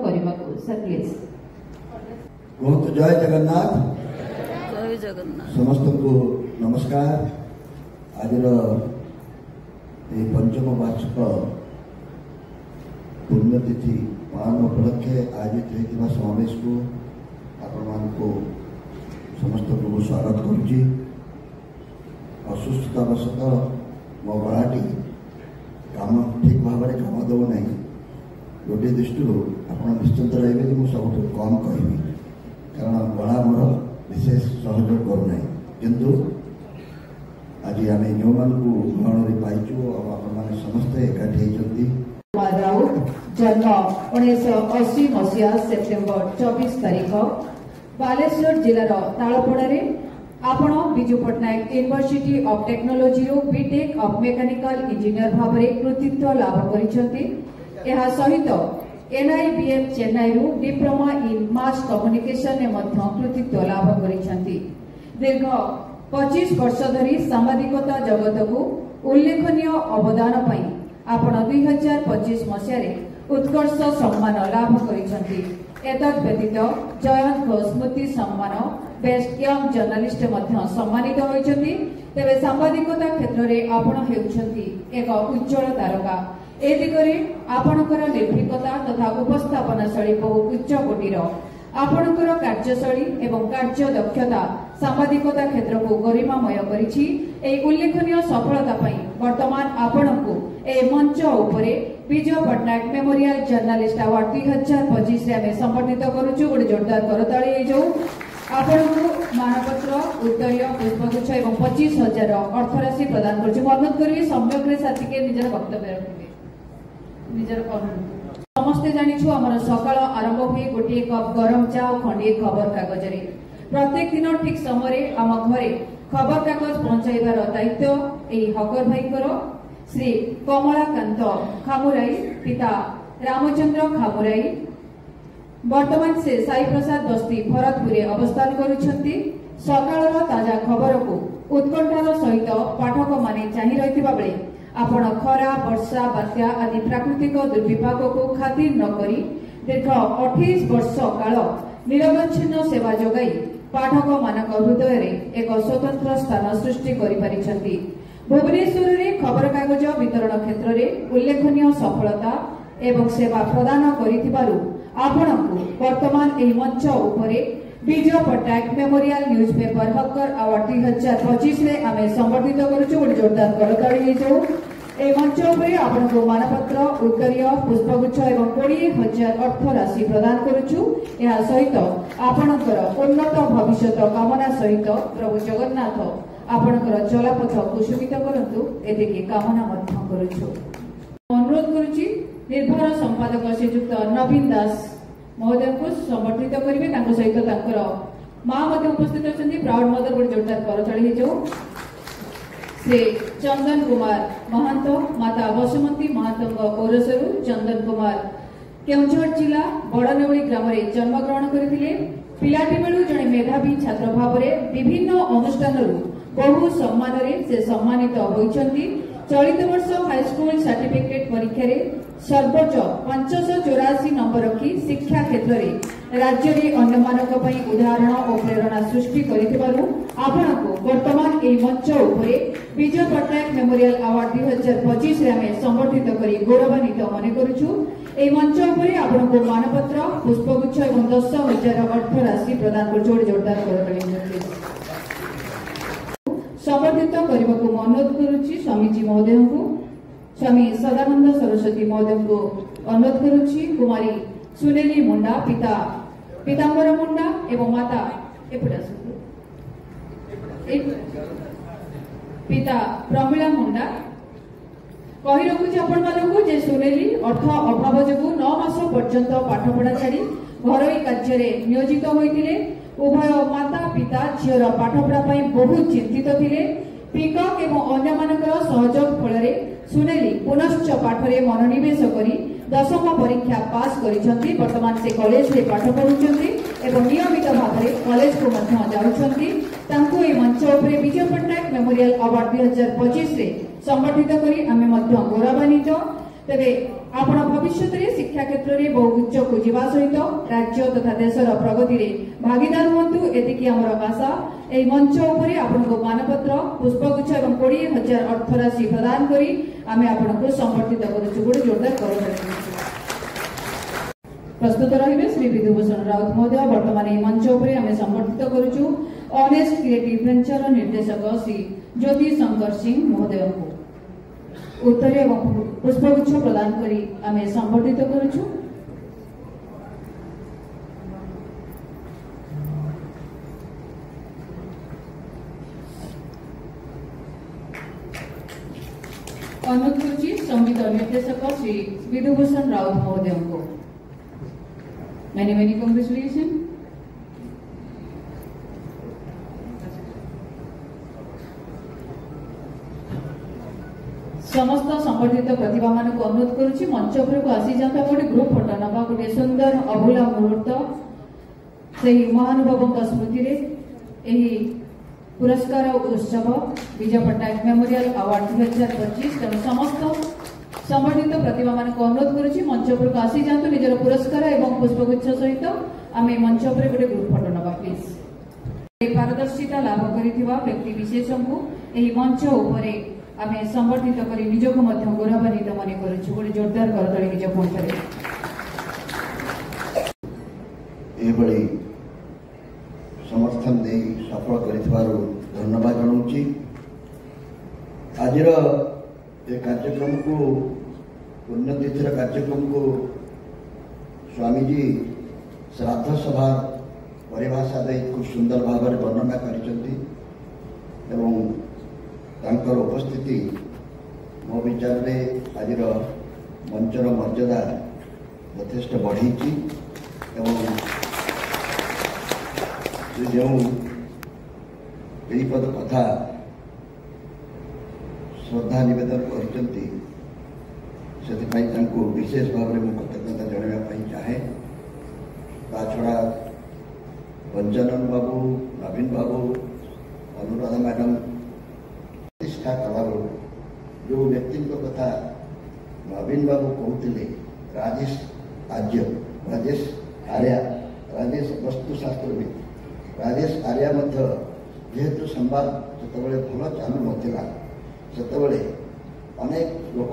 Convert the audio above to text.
करने को sir please बहुत जय जगन्नाथ। जय जगन्नाथ। समस्त को नमस्कार। आज पंचम वार्षिक पुण्यतिथि पालन उपलक्षे आयोजित होता समावेश को आपण को समस्त को स्वागत करुच्ची। असुस्थतावशतः मो गलाटी काम ठीक भाव में काम दौ ना गोटे दृष्टि आप निश्चिंत रहिए कि मुझे सब कम कहि कारण गला मोर विशेष सहयोग करूना किंतु आज आम जो मान ग्रहण पाइचु आप समस्ते एकाठी होती। राउत जन्म 1980 मसीहा सेप्टेम्बर 24 तारिख बालेश्वर जिलार तालपड़े आपण Biju Patnaik university of technology रो बीटेक ऑफ मैकेनिकल इंजीनियर भाव में कृतित्व लाभ करिसेंती। एहा सहित एनआईबीएम चेन्नई रो डिप्लोमा इन मास कम्युनिकेशन ने मध्य कृतित्व लाभ करिसेंती। दीर्घ 25 वर्ष धरी सांबादिकता जगत को उल्लेखनीय अवदान पई आपण 2025 मसीह उत्कर्ष सम्मान लाभ करिसेंती। एतद व्यतीत जयंत घोष स्मृति सम्मान बेस्ट यंग जर्नलिस्ट मध्य सम्मानित होइछंती। तेबे सांबादिकता क्षेत्र में आपण हेउछंती एक उज्जवल तारका। ए दिगरे आपणकर निर्भीकता तथा उपस्थापना शैली बहु उच्च कोटीर। आपणकर कार्यशैली एवं कार्य दक्षता सांबादिकता क्षेत्र को गरिमामय करिछि। ए उल्लेखनीय सफलता पई वर्तमान आपणको ए मंच उपरे विजय पट्टनायक मेमोरियल जर्नलिस्ट अवार्ड 2025 रे आमे संबर्धित करूछु। गोटे जोरदार करताली हे जो आपणको मानपत्र उत्तरीय पुष्पगुच्छ एवं 25,000 अर्थराशि प्रदान करूछु। अनुरोध करिवे सम्यक रे साथी के निजर वक्तव्य रखिबे निजर कानून समस्ते जानिछु हमर सकाळ आरंभ हुए गोटे कप गरम चा और खंडे खबर कागज रे। प्रत्येक दिन ठीक समय आम घरे खबर कागज पहुंचाइबार दायित्व एई हकर भाईकर श्री कमलाकांत खामुराई पिता रामचंद्र खामुराई वर्तमान से साई प्रसाद बस्ती भरतपुर अवस्थान करुछंती। सकाळर ताजा खबर को उत्कंठार सहित पाठक माने चाहि रहितबा बेले आपण खरा वर्षा बात्या आदि प्राकृतिक दुर्विपाक को खातिर न करी दीर्घ 28 वर्ष काल निरवच्छिन्न सेवा जोगाई पाठक मानक हृदय रे एक स्वतंत्र स्थान सृष्टि करि परिछंती। भुवनेश्वर रे खबर कागज वितरण क्षेत्र में उल्लेखनीय सफलता एवं सेवा प्रदान करिथिबारु आपणको वर्तमान एही मंच उपरे विजय पट्टनायक मेमोरियल न्यूज़पेपर हकर अवार्ड 2025 रे आमे संबर्धित करूछु। गोटे जोरदार करताली हे जो ए मंच उपरे आपणको मानपत्र उत्तरीय पुष्पगुच्छ एवं 20,000 अर्थ राशि प्रदान करूछु। एहा सहित आपणकर उन्नत भविष्य कामना सहित प्रभु जगन्नाथ आपणकर चलापथ कुसुमित करंतु एतिके कामना मध्य करूछु। अनुरोध करूछि निर्भर संपादक श्रीयुक्त नवीन दास महोदय को समर्थित करेंगे। सहित माँ उपस्थित अच्छा प्राउड मदर गोटे जोरदार करताली जो श्री चंदन कुमार महंत माता बसुमती महंत पौरसरू चंदन कुमार केउझर जिला बड़नेउली ग्राम में जन्मग्रहण करथिले। पिलाटी बेलू जड़े मेधावी छात्र भाव में विभिन्न अनुष्ठान बहु सम्मान से सम्मानित होइछंती। चलित वर्ष हाईस्कूल सर्टिफिकेट परीक्षा रे सर्वोच्च 584 नंबर रखी शिक्षा क्षेत्र में राज्य में अन्य मानक पई उदाहरण और प्रेरणा सृष्टि करिथिबारु आपनको वर्तमान ए मंच उपरे विजय पट्टनायक मेमोरियल अवार्ड 2025 रे आमे संबर्धित करी गौरवान्वित मने करूछु। ए मंच उपरे आपनको मानपत्र पुष्पगुच्छ एवं 10,000 अर्थ राशि प्रदान कर जोरदार करतली संबर्धित करने को अनुरोध करुच्ची। स्वामीजी महोदय को स्वामी सदानंद सरस्वती महोदय को अनुरोध करुच्ची। कुमारी सुनेली मुंडा पिता पीतांबर मुंडा एवं माता पिता प्रमिला मुंडा कही रखुची आपण मानकु जे सुनेली अर्थ अभाव जोगु 9 मास पर्यंत पाठपढ़ा छाड़ी घरोई कार्य नियोजित होइतिले। उभय माता पिता झीर पाठपढ़ा बहुत चिंतित थिले। पिकअप एवं अन्य मानकर सहयोग फल सुनेली पुनश्च पाठरे मनोनिवेश करी 10मा परीक्षा पास करिसंती। वर्तमान से कॉलेज रे पाठ पढुचंती एवं नियमित भाव में कॉलेज को मध्य जाउछंती। तांको ए मंच उपरे विजय पट्टनायक मेमोरियल अवार्ड 2025 रे संबर्धित करी आमे मध्य गौरवान्वित। तेबे आपण भविष्य में शिक्षा क्षेत्र में बहु उच्च को जीवा सहित राज्य तथा देशर प्रगति में भागीदार हुंतु एतिकी आमर आशा। एही मंच उपरे आपनको मानपत्र पुष्पगुच्छ एवं 20,000 अर्थराशि प्रदान करी आमे आपनको समर्थित करूछु। गोटे जोरदार करताली। प्रस्तुत रहिबे श्री विधुभूषण राउत महोदय। वर्तमान एही मंच उपरे आमे समर्थित करूछु ऑनेस्ट क्रिएटिव वेंचर निर्देशक श्री ज्योति शंकर सिंह महोदय को उत्तर एवं पुष्पगुच्छ प्रदान करी आमे संबर्धित करूछु। अनुरोध करुछि संगीत निर्देशक श्री विधुभूषण राउत महोदय को। Many many congratulation. समस्त संबर्धित प्रतिभा मान को अनुरोध करुछि मंच उपरको आसी जाता गोटे ग्रुप फोटो नबा। गोटे सुंदर अभूला मुहूर्त से महानुभव स्मृति रे एही पुरस्कार उत्सव विजय पट्टनायक मेमोरियल अवार्ड 2025 तेणु समस्त संबर्धित प्रतिभा मान को अनुरोध करुछि मंच उपरको आसी जातु निजर पुरस्कार एवं पुष्पगुच्छ सहित आमे मंच उपरे गोटे ग्रुप फोटो नबा प्लीज। पारदर्शिता लाभ करिथिबा व्यक्ति विशेषଙ୍କୁ एही मंच उपरे आमे संबर्धित करी निजको मध्य गौरवान्वित मने करूछु। गोटे जोरदार करताली निज पहुंचारे। एभଳି समर्थन दे सफल करिथिबारु धन्यवाद जनाउछि। आजिर ए कार्यक्रम को पुण्यतिथिर कार्यक्रम को स्वामीजी श्राद्ध सभा परिभाषा दे खूब सुंदर भाव में वर्णना करिसंती एवं तांकर उपस्थिति मो विचार में आज मंचर मर्यादा यथेष्ट बढ़ी जो पद कथा श्रद्धा निवेदन करते विशेष भाव में कृतज्ञता जनाइवाई चाहे। ता छड़ा पंचानन बाबू, नवीन बाबू, अनुराधा मैडम प्रतिष्ठा कला जो व्यक्ति कथा नवीन बाबू कहते राजेश आर्य, राजेश आर्या, राजेश वस्तुशास्त्रविद राजेश आर्या जेहेतु संवाद जो भल चालू नाला से अनेक लोक